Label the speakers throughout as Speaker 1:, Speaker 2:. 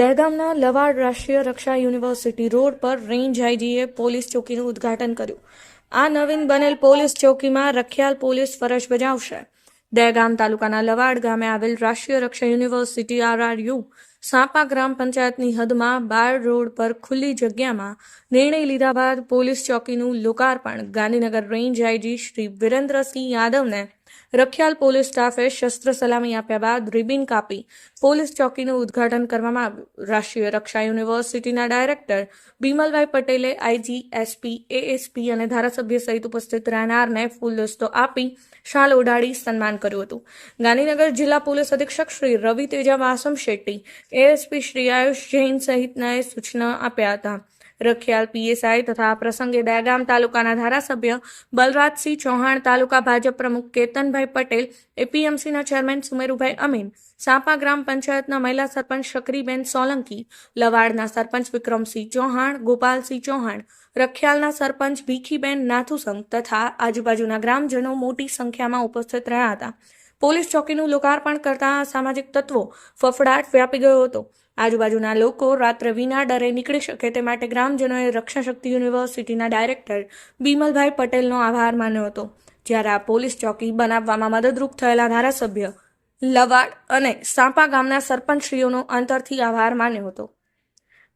Speaker 1: દહેગામના લવાડ રાષ્ટ્રીય રક્ષા university road પર range IGA police ચોકીનું ઉદ્ઘાટન કર્યું. આ નવીન બનેલ પોલીસ ચોકીમાં રખિયાલ પોલીસ ફરજ બજાવશે. દહેગામ તાલુકાના લવાડ ગામે આવેલ રાષ્ટ્રીય રક્ષા યુનિવર્સિટી RRU સાપા ગ્રામ પંચાયતની હદમાં બાર રોડ પર ખુલ્લી જગ્યામાં નિર્ણય લીધા બાદ પોલીસ ચોકીનું લોકાર્પણ ગાંધીનગર રેન્જ આઈજી શ્રી વિરેન્દ્રસિંહ યાદવને રખિયાલ પોલીસ સ્ટાફે શસ્ત્ર સલામી આપ્યા બાદ રિબિન કાપી પોલીસ ચોકીનું ઉદ્ઘાટન કરવામાં આવ્યું. રાષ્ટ્રીય રક્ષા યુનિવર્સિટીના ડાયરેક્ટર બિમલભાઈ પટેલે આઈજી, એસપી, એએસપી અને ધારાસભ્ય સહિત ઉપસ્થિત રહેનારને ફૂલદસ્તો આપી શાલ ઓઢાડી સન્માન કર્યું હતું. ગાંધીનગર જિલ્લા પોલીસ અધિક્ષક શ્રી રવિ તેજા વાસમ શેટ્ટી, એએસપી શ્રી આયુષ જૈન સહિતનાએ સૂચના આપ્યા હતા. રખિયાલ પીએસઆઈ તથા આ પ્રસંગે દહેગામ તાલુકાના ધારાસભ્ય બલરાજસિંહ ચૌહાણ, તાલુકા ભાજપ પ્રમુખ કેતનભાઈ પટેલ, એપીએમસીના ચેરમેન સુમેરુભાઈ અમીન, સાપા ગ્રામ પંચાયતના મહિલા સરપંચ શકરીબેન સોલંકી, લવાડના સરપંચ વિક્રમસિંહ ચૌહાણ, ગોપાલસિંહ ચૌહાણ, રખિયાલના સરપંચ ભીખીબેન નાથુસંગ તથા આજુબાજુના ગ્રામજનો મોટી સંખ્યામાં ઉપસ્થિત રહ્યા હતા. પોલીસ ચોકીનું લોકાર્પણ કરતા સામાજિક તત્વો ફફડાટ વ્યાપી ગયો હતો. આજુબાજુના લોકો રાત્રે વિના ડરે નીકળી શકે તે માટે ગ્રામજનોએ રક્ષા શક્તિ યુનિવર્સિટીના ડાયરેક્ટર બિમલભાઈ પટેલનો આભાર માન્યો હતો. જ્યારે આ પોલીસ ચોકી બનાવવામાં મદદરૂપ થયેલા ધારાસભ્ય લવાડ અને સાપા ગામના સરપંચશ્રીઓનો અંતરથી આભાર માન્યો હતો.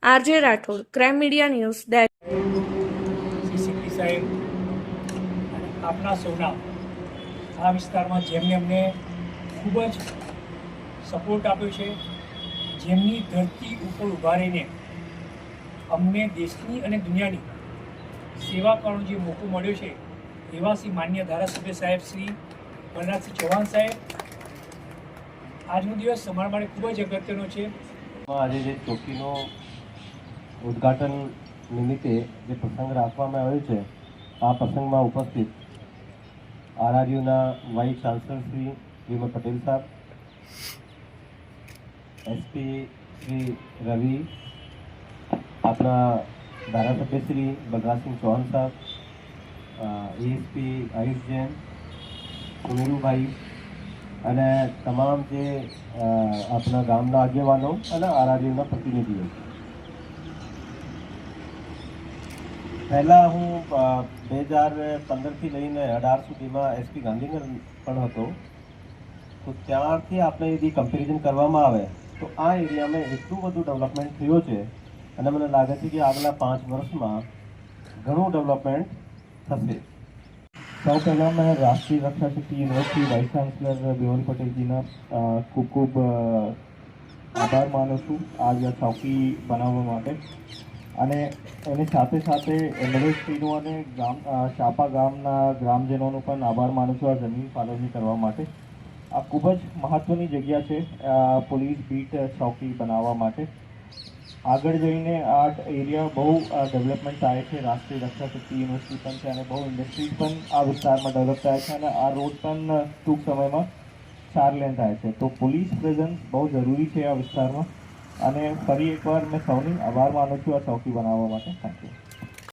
Speaker 1: RJ Rathod, crime media news,
Speaker 2: CCP સાહેબ અને આપના સૌના આ વિસ્તારમાં જેમને અમને ખૂબ જ સપોર્ટ આપ્યો છે, જેમની ધરતી ઉપર ઊભા રહીને અમને દેશની અને દુનિયાની સેવા કરવાનો જે મોકો મળ્યો છે એવા શ્રી માન્ય ધારાસભ્ય સાહેબ શ્રી બલરાજસિંહ ચૌહાણ સાહેબ, આજનો દિવસ અમારા માટે ખૂબ જ અગત્યનો છે.
Speaker 3: આજે જે ચોકીનો ઉદ્ઘાટન નિમિત્તે જે પ્રસંગ રાખવામાં આવ્યો છે, આ પ્રસંગમાં ઉપસ્થિત RRUના વાઇસ ચાન્સલર શ્રી વિમલ પટેલ સાહેબ, એસપી શ્રી રવિ, આપણા ધારાસભ્ય શ્રી બલરાજસિંહ ચૌહાણ સાહેબ, એએસપી આયુષ જૈન, સુમેરુભાઈ અને તમામ જે આપણા ગામના આગેવાનો અને RRUના પ્રતિનિધિઓ. પહેલાં હું 2015થી લઈને 18 સુધીમાં એસપી ગાંધીનગર પણ હતો. તો ત્યારથી આપણે यदि કમ્પેરિઝન કરવામાં આવે તો આ એરિયામાં એટલું બધું ડેવલપમેન્ટ થયું છે અને મને લાગે છે કે આગલા 5 વર્ષમાં ઘણું ડેવલપમેન્ટ થશે. સૌ પહેલાં મેં રાષ્ટ્રીય રક્ષા શક્તિ યુનિવર્સિટી વાઇસ ચાન્સલર બિમલ પટેલજીના ખૂબ ખૂબ આભાર માનું છું આ ચોકી બનાવવા માટે. અને એની સાથે સાથે યુનિવર્સિટીનો અને સાપા ગામના ગ્રામજનોનો પણ આભાર માનું છું આ જમીન ફાળવણી કરવા માટે. આ ખૂબ જ મહત્ત્વની જગ્યા છે પોલીસ બીટ ચોકી બનાવવા માટે. આગળ જઈને આ એરિયા બહુ ડેવલપમેન્ટ થાય છે. રાષ્ટ્રીય રક્ષા શક્તિ યુનિવર્સિટી પણ છે અને બહુ ઇન્ડસ્ટ્રીઝ પણ આ વિસ્તારમાં ડેવલપ થાય છે અને આ રોડ પણ ટૂંક સમયમાં 4 લેન થાય છે. તો પોલીસ પ્રેઝન્સ બહુ જરૂરી છે આ વિસ્તારમાં અને ફરી એકવાર મેં સૌની આભાર માનું છું આ ચોકી બનાવવા માટે. Thank you.